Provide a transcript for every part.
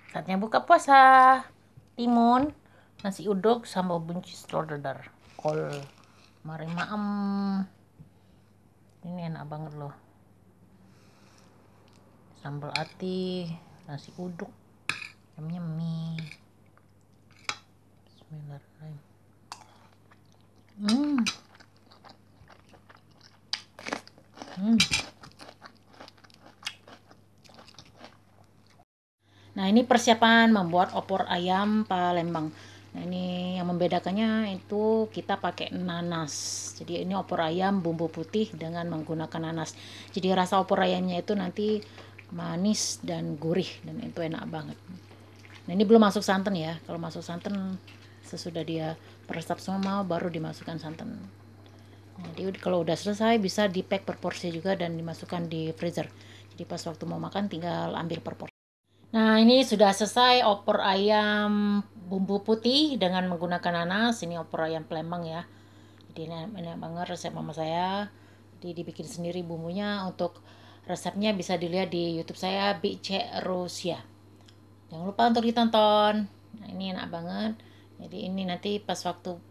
Saatnya buka puasa. Timun, nasi uduk, sama buncis telur dadar. Kol. Mari maem. Ini enak banget loh. Sambal ati, nasi uduk. Yummy. Bismillahirrahmanirrahim. Hmm. Hmm. Nah, ini persiapan membuat opor ayam Palembang. Nah, ini yang membedakannya itu kita pakai nanas. Jadi ini opor ayam bumbu putih dengan menggunakan nanas. Jadi rasa opor ayamnya itu nanti manis dan gurih dan itu enak banget. Nah, ini belum masuk santan ya. Kalau masuk santan sesudah dia peresap semua baru dimasukkan santan. Jadi kalau udah selesai bisa di pack per porsi juga dan dimasukkan di freezer. Jadi pas waktu mau makan tinggal ambil per porsi. Nah, ini sudah selesai opor ayam bumbu putih dengan menggunakan nanas. Ini opor ayam Palembang ya. Jadi ini enak banget resep mama saya. Jadi dibikin sendiri bumbunya. Untuk resepnya bisa dilihat di YouTube saya BC Rusia. Jangan lupa untuk ditonton. Nah, ini enak banget. Jadi ini nanti pas waktu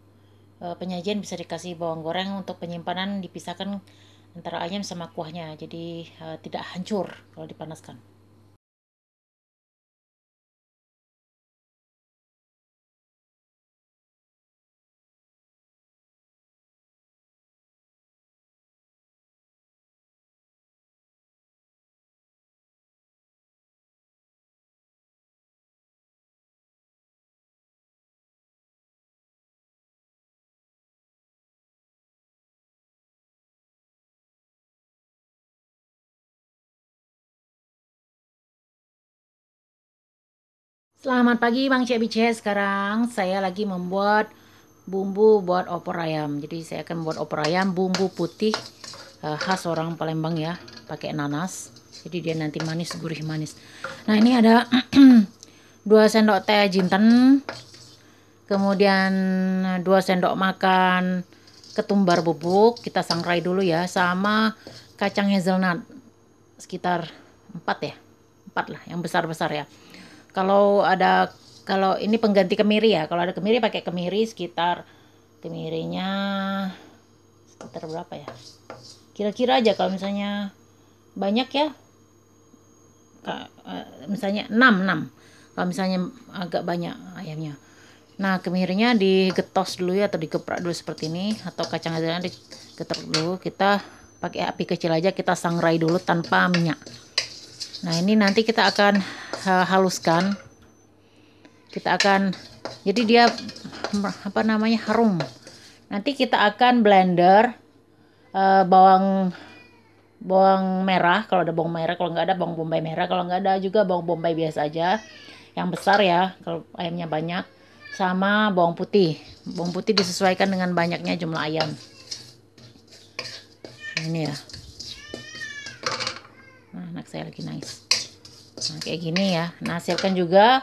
penyajian bisa dikasih bawang goreng untuk penyimpanan dipisahkan antara ayam sama kuahnya. Jadi tidak hancur kalau dipanaskan. Selamat pagi Bang Cek Bice. Sekarang saya lagi membuat bumbu buat opor ayam. Jadi saya akan buat opor ayam bumbu putih khas orang Palembang ya, pakai nanas. Jadi dia nanti manis, gurih manis. Nah, ini ada 2 sendok teh jinten, kemudian 2 sendok makan ketumbar bubuk, kita sangrai dulu ya, sama kacang hazelnut sekitar 4 ya. 4 lah, yang besar-besar ya. Kalau ada, kalau ini pengganti kemiri ya. Kalau ada kemiri pakai kemiri sekitar, kemirinya sekitar berapa ya? Kira-kira aja kalau misalnya banyak ya, misalnya 6 6. Kalau misalnya agak banyak ayamnya. Nah, kemirinya digetos dulu ya atau dikeprak dulu seperti ini, atau kacang ajaran digetok dulu. Kita pakai api kecil aja, kita sangrai dulu tanpa minyak. Nah, ini nanti kita akan haluskan. Kita akan, jadi dia apa namanya, harum. Nanti kita akan blender bawang bawang merah, kalau ada bawang merah, kalau nggak ada bawang bombay merah, kalau nggak ada juga bawang bombay biasa aja yang besar ya kalau ayamnya banyak, sama bawang putih disesuaikan dengan banyaknya jumlah ayam. Ini ya. Nah, anak saya lagi nangis. Nah, kayak gini ya. Nah, siapkan juga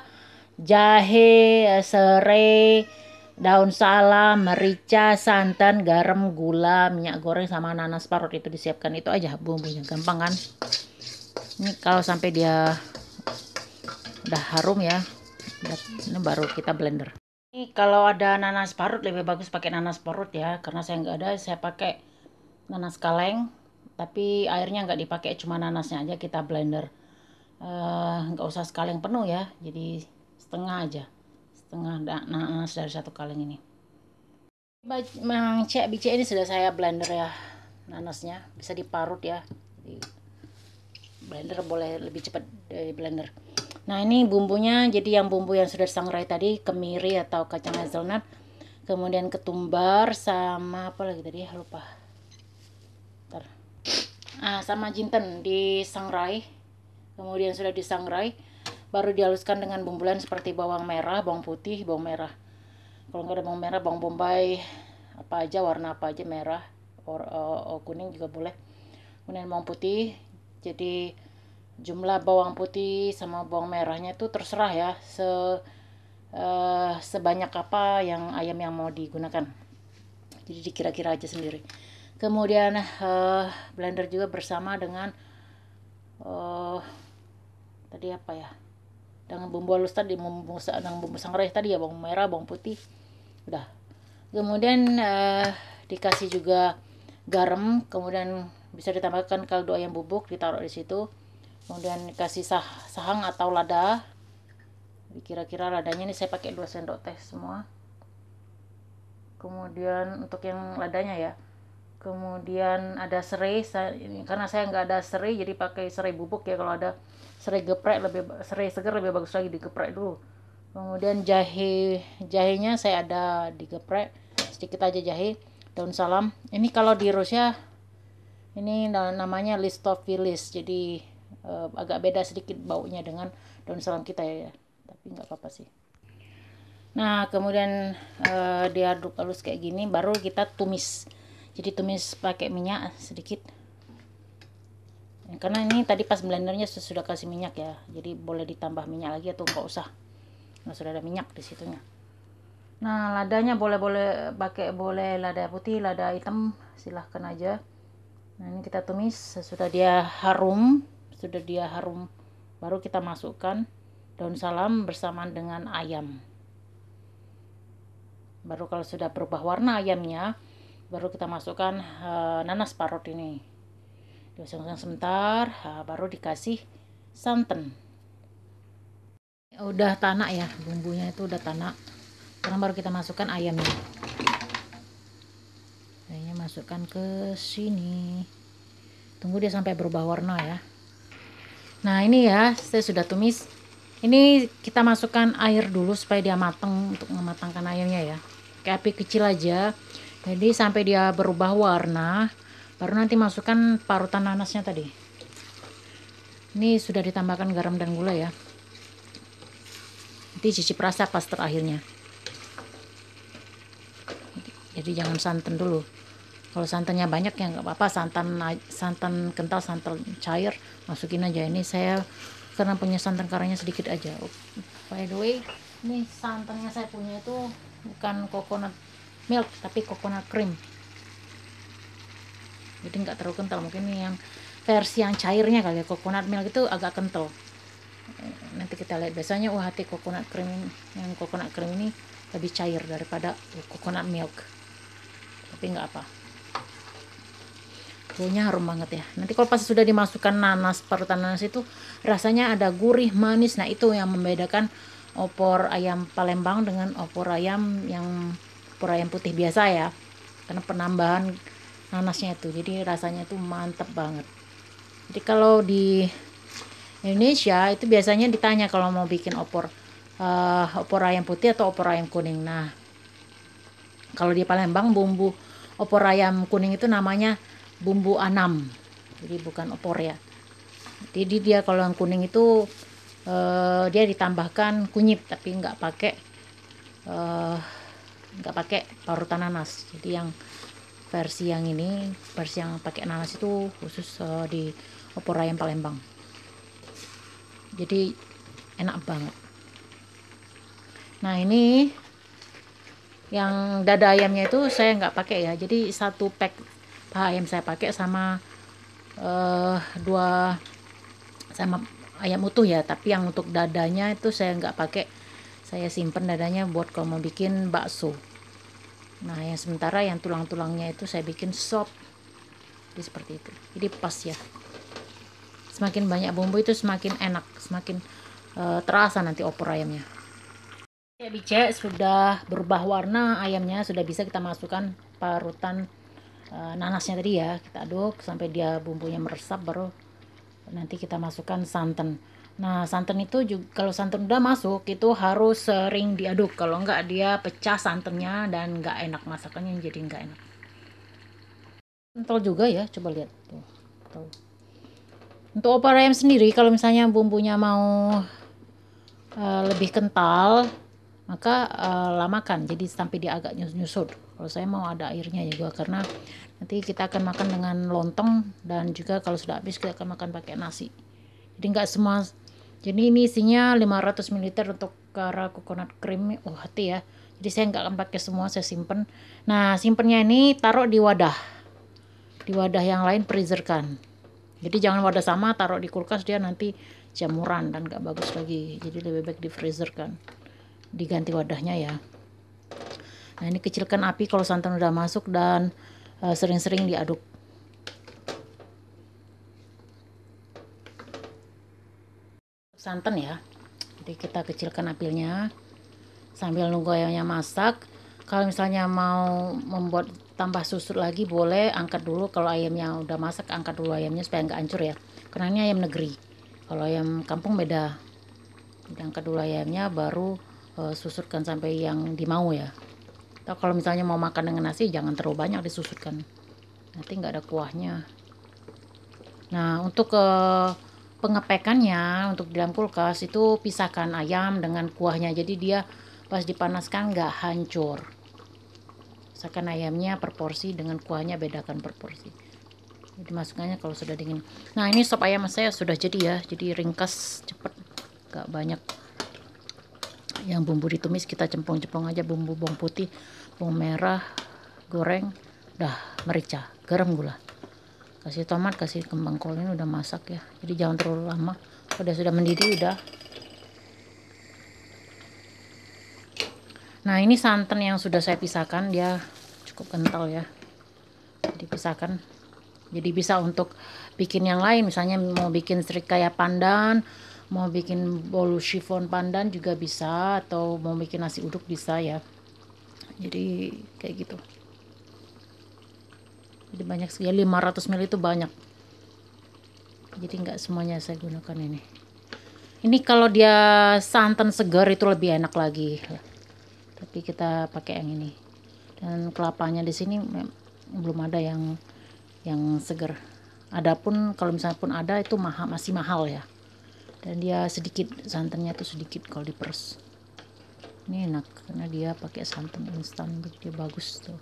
jahe, serai, daun salam, merica, santan, garam, gula, minyak goreng, sama nanas parut. Itu disiapkan, itu aja bumbunya, gampang kan. Ini kalau sampai dia udah harum ya, ini baru kita blender. Ini kalau ada nanas parut lebih bagus pakai nanas parut ya, karena saya nggak ada, saya pakai nanas kaleng, tapi airnya nggak dipakai, cuma nanasnya aja kita blender. Nggak usah sekaleng penuh ya, jadi setengah aja, setengah nanas dari 1 kaleng ini. Memang cek biji ini sudah saya blender ya, nanasnya bisa diparut ya. Jadi, blender boleh lebih cepat dari blender. Nah, ini bumbunya, jadi yang bumbu yang sudah disangrai tadi, kemiri atau kacang hazelnut, kemudian ketumbar, sama apa lagi tadi ya, lupa. Bentar. Sama jinten disangrai, kemudian sudah disangrai baru dihaluskan dengan bumbuan seperti bawang merah, bawang putih, bawang merah. Kalau nggak ada bawang merah, bawang bombay apa aja, warna apa aja, merah, kuning juga boleh. Kemudian bawang putih. Jadi jumlah bawang putih sama bawang merahnya itu terserah ya, sebanyak apa yang ayam yang mau digunakan. Jadi dikira-kira aja sendiri. Kemudian blender juga bersama dengan tadi apa ya, dengan bumbu halus tadi, dengan bumbu sangrai tadi ya, bawang merah, bawang putih, udah. Kemudian dikasih juga garam, kemudian bisa ditambahkan kaldu ayam bubuk, ditaruh di situ. Kemudian dikasih sahang atau lada. Kira-kira ladanya ini saya pakai 2 sendok teh semua. Kemudian untuk yang ladanya ya. Kemudian ada serai, karena saya nggak ada serai jadi pakai serai bubuk ya. Kalau ada serai geprek, serai segar lebih bagus lagi, digeprek dulu. Kemudian jahenya saya ada digeprek sedikit aja jahe, daun salam. Ini kalau di Rusia ini namanya listofilis, jadi agak beda sedikit baunya dengan daun salam kita ya, tapi nggak apa-apa sih. Nah kemudian diaduk halus kayak gini, baru kita tumis. Jadi tumis pakai minyak sedikit, karena ini tadi pas blendernya sudah kasih minyak ya, jadi boleh ditambah minyak lagi atau nggak usah. Nah sudah ada minyak di situnya. Nah ladanya boleh pakai, boleh lada putih, lada hitam, silahkan aja. Nah ini kita tumis, sudah dia harum, baru kita masukkan daun salam bersamaan dengan ayam. Baru kalau sudah berubah warna ayamnya, baru kita masukkan nanas parut ini. Dioseng-oseng sebentar, baru dikasih santan. Udah tanak ya, bumbunya itu udah tanak. Sekarang baru kita masukkan ayamnya. Ayamnya masukkan ke sini. Tunggu dia sampai berubah warna ya. Nah ini ya, saya sudah tumis. Ini kita masukkan air dulu supaya dia matang, untuk mematangkan ayamnya ya. Kayak api kecil aja. Jadi sampai dia berubah warna, baru nanti masukkan parutan nanasnya tadi. Ini sudah ditambahkan garam dan gula ya. Nanti cicip rasa pas terakhirnya. Jadi jangan santan dulu. Kalau santannya banyak ya nggak apa-apa, santan kental, santan cair masukin aja. Ini saya karena punya santan karanya sedikit aja. By the way, ini santannya saya punya itu bukan coconut milk tapi coconut cream, jadi nggak terlalu kental. Mungkin ini yang versi yang cairnya kali ya, coconut milk itu agak kental. Nanti kita lihat, biasanya UHT coconut cream, yang coconut cream ini lebih cair daripada coconut milk, tapi nggak apa, baunya harum banget ya. Nanti kalau pas sudah dimasukkan nanas, parutan nanas itu rasanya ada gurih manis. Nah itu yang membedakan opor ayam Palembang dengan opor ayam putih biasa ya, karena penambahan nanasnya itu, jadi rasanya itu mantap banget. Jadi kalau di Indonesia itu biasanya ditanya kalau mau bikin opor ayam putih atau opor ayam kuning. Nah kalau di Palembang bumbu opor ayam kuning itu namanya bumbu anam, jadi bukan opor ya. Jadi dia kalau yang kuning itu dia ditambahkan kunyit, tapi nggak pakai parutan nanas. Jadi yang versi yang pakai nanas itu khusus di opor ayam Palembang, jadi enak banget. Nah ini yang dada ayamnya itu saya nggak pakai ya, jadi 1 pack paha ayam saya pakai sama 2 sama ayam utuh ya, tapi yang untuk dadanya itu saya nggak pakai, saya simpen dadanya buat kalau mau bikin bakso. Nah yang sementara yang tulang-tulangnya itu saya bikin sop, jadi seperti itu. Jadi pas ya, semakin banyak bumbu itu semakin enak, semakin terasa nanti opor ayamnya. Ya dicek sudah berubah warna ayamnya, sudah bisa kita masukkan parutan nanasnya tadi ya. Kita aduk sampai dia bumbunya meresap, baru nanti kita masukkan santan. Nah santan itu juga, kalau santan udah masuk itu harus sering diaduk, kalau enggak dia pecah santannya dan enggak enak masakannya, jadi enggak enak. Kental juga ya, coba lihat tuh. Untuk opor ayam sendiri kalau misalnya bumbunya mau lebih kental, maka lamakan jadi sampai dia agak nyusut. Kalau saya mau ada airnya juga, karena nanti kita akan makan dengan lontong, dan juga kalau sudah habis kita akan makan pakai nasi. Jadi enggak semua. Jadi ini isinya 500 ml untuk cara coconut cream UHT ya. Jadi saya nggak akan pakai semua, saya simpen. Nah simpennya ini taruh di wadah yang lain, freezer kan. Jadi jangan wadah sama, taruh di kulkas, dia nanti jamuran dan gak bagus lagi, jadi lebih baik di freezer kan, diganti wadahnya ya. Nah ini kecilkan api kalau santan udah masuk dan sering-sering diaduk. Santan ya, jadi kita kecilkan apinya sambil nunggu ayamnya masak. Kalau misalnya mau membuat tambah susu lagi boleh, angkat dulu. Kalau ayamnya udah masak, angkat dulu ayamnya supaya nggak hancur ya, karena ini ayam negeri. Kalau ayam kampung beda. Jadi angkat dulu ayamnya, baru susutkan sampai yang dimau ya. Atau kalau misalnya mau makan dengan nasi, jangan terlalu banyak disusutkan, nanti nggak ada kuahnya. Nah untuk pengepekannya, untuk di dalam kulkas itu pisahkan ayam dengan kuahnya, jadi dia pas dipanaskan nggak hancur. Pisahkan ayamnya per porsi, dengan kuahnya bedakan per porsi. Jadi masukkannya kalau sudah dingin. Nah ini sop ayam saya sudah jadi ya, jadi ringkas cepet, gak banyak. Yang bumbu ditumis kita cemplung-cemplung aja, bumbu bawang putih, bawang merah, goreng, dah merica, garam, gula, kasih tomat, kasih kembang kol. Ini udah masak ya, jadi jangan terlalu lama. Udah sudah mendidih udah. Nah ini santan yang sudah saya pisahkan, dia cukup kental ya, dipisahkan. Jadi bisa untuk bikin yang lain, misalnya mau bikin srikaya pandan, mau bikin bolu chiffon pandan juga bisa, atau mau bikin nasi uduk bisa ya. Jadi kayak gitu. Jadi banyak sekali, 500 ml itu banyak. Jadi nggak semuanya saya gunakan ini. Ini kalau dia santan segar itu lebih enak lagi. Tapi kita pakai yang ini. Dan kelapanya di sini belum ada yang segar. Adapun kalau misalnya pun ada itu masih mahal ya. Dan dia sedikit, santannya tuh sedikit kalau diperes. Ini enak karena dia pakai santan instan, jadi bagus tuh.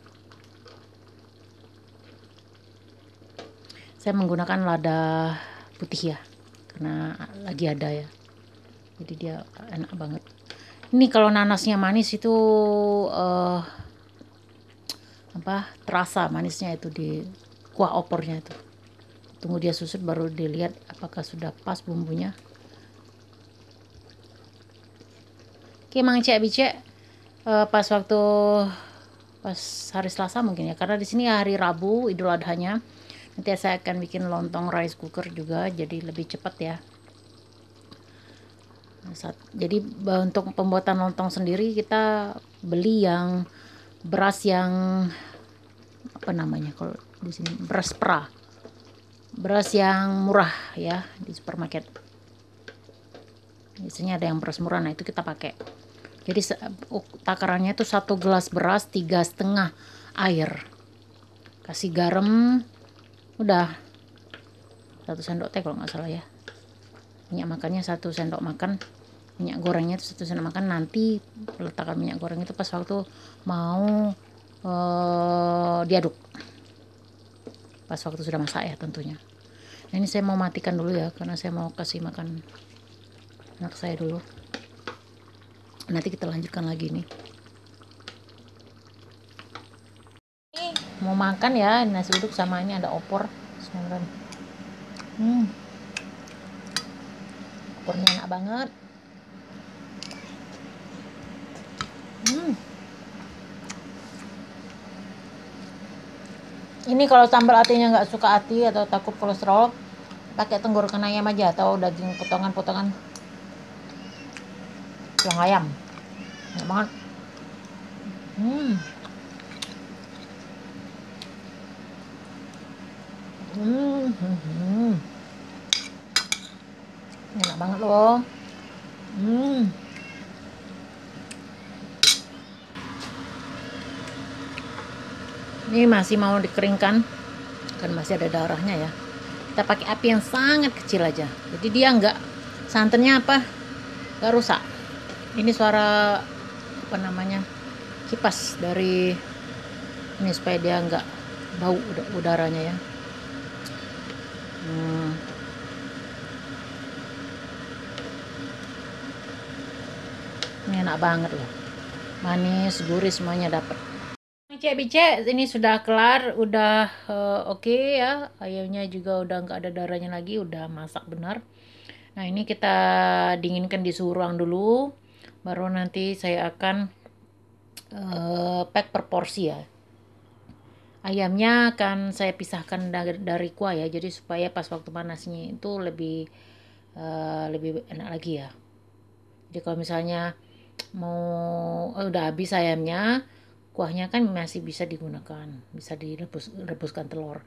Saya menggunakan lada putih ya, karena lagi ada ya. Jadi dia enak banget. Ini kalau nanasnya manis itu terasa manisnya itu di kuah opornya itu. Tunggu dia susut baru dilihat apakah sudah pas bumbunya. Oke, Mang Cek Bicek pas hari Selasa mungkin ya, karena di sini hari Rabu Idul Adhanya. Nanti saya akan bikin lontong rice cooker juga, jadi lebih cepat ya. Jadi untuk pembuatan lontong sendiri kita beli yang beras yang apa namanya kalau di sini, beras pra, beras yang murah ya di supermarket. Biasanya ada yang beras murah, nah itu kita pakai. Jadi takarannya itu 1 gelas beras 3,5 air, kasih garam, udah 1 sendok teh kalau nggak salah ya. Minyak makannya 1 sendok makan, minyak gorengnya itu 1 sendok makan. Nanti letakkan minyak goreng itu pas waktu mau diaduk, pas waktu sudah masak ya tentunya. Nah ini saya mau matikan dulu ya, karena saya mau kasih makan anak saya dulu. Nanti kita lanjutkan lagi nih. Ini mau makan ya, nasi uduk sama ini ada opor. Opornya enak banget. Ini kalau sambal atinya nggak suka ati atau takut kolesterol, pakai tenggorokan ayam aja atau daging potongan-potongan tulang ayam. Enak banget. Enak banget loh. Ini masih mau dikeringkan, kan masih ada darahnya ya. Kita pakai api yang sangat kecil aja, jadi dia nggak, santannya nggak rusak. Ini suara apa namanya, kipas dari ini supaya dia nggak bau udaranya ya. Ini enak banget loh, manis, gurih, semuanya dapat. Bicek ini sudah kelar, udah oke ya. Ayamnya juga udah nggak ada darahnya lagi, udah masak benar. Nah, ini kita dinginkan di suhu ruang dulu, baru nanti saya akan pack per porsi ya. Ayamnya akan saya pisahkan dari kuah ya, jadi supaya pas waktu panasnya itu lebih enak lagi ya. Jadi kalau misalnya udah habis ayamnya, kuahnya kan masih bisa digunakan, bisa direbuskan telur.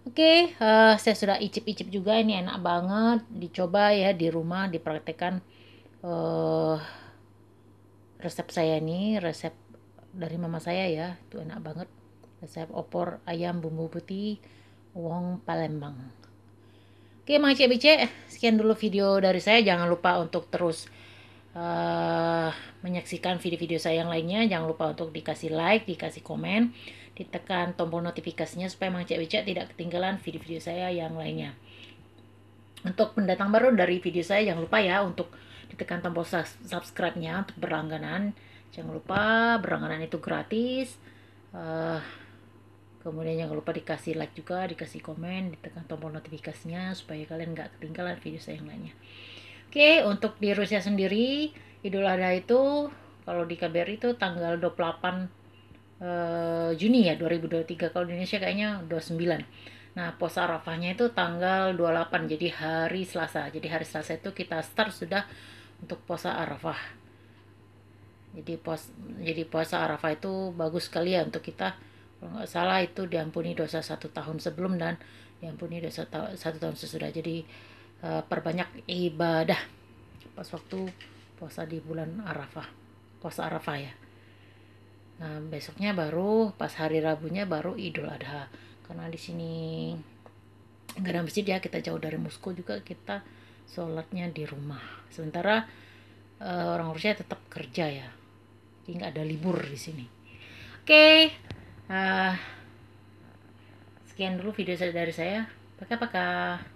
Oke, saya sudah icip-icip juga, ini enak banget, dicoba ya di rumah, dipraktekkan eh resep saya ini, resep dari mama saya ya, itu enak banget. Resep opor ayam bumbu putih wong Palembang. Oke, Mang Cek Bice, sekian dulu video dari saya. Jangan lupa untuk terus menyaksikan video-video saya yang lainnya. Jangan lupa untuk dikasih like, dikasih komen, ditekan tombol notifikasinya supaya Mang Cek Bice tidak ketinggalan video-video saya yang lainnya. Untuk pendatang baru dari video saya, jangan lupa ya untuk ditekan tombol subscribe-nya untuk berlangganan. Jangan lupa berlangganan itu gratis. Uh, Kemudian jangan lupa dikasih like juga, dikasih komen, ditekan tombol notifikasinya supaya kalian nggak ketinggalan video saya yang lainnya. Oke, untuk di Rusia sendiri, Idul Adha itu kalau di KBRI itu tanggal 28 Juni ya 2023. Kalau di Indonesia kayaknya 29. Nah, pos Arafahnya itu tanggal 28, jadi hari Selasa. Jadi hari Selasa itu kita start sudah untuk puasa Arafah. Jadi puasa Arafah itu bagus sekali ya untuk kita. Kalau nggak salah itu diampuni dosa 1 tahun sebelum dan diampuni dosa 1 tahun sesudah. Jadi perbanyak ibadah pas waktu puasa di bulan Arafah, puasa Arafah ya. Nah, besoknya baru pas hari Rabunya baru Idul Adha. Karena di sini nggak ada masjid ya, kita jauh dari Moskow juga, kita sholatnya di rumah. Sementara orang Rusia tetap kerja ya, jadi nggak ada libur di sini. Oke, sekian dulu video dari saya. Pakai-pakai.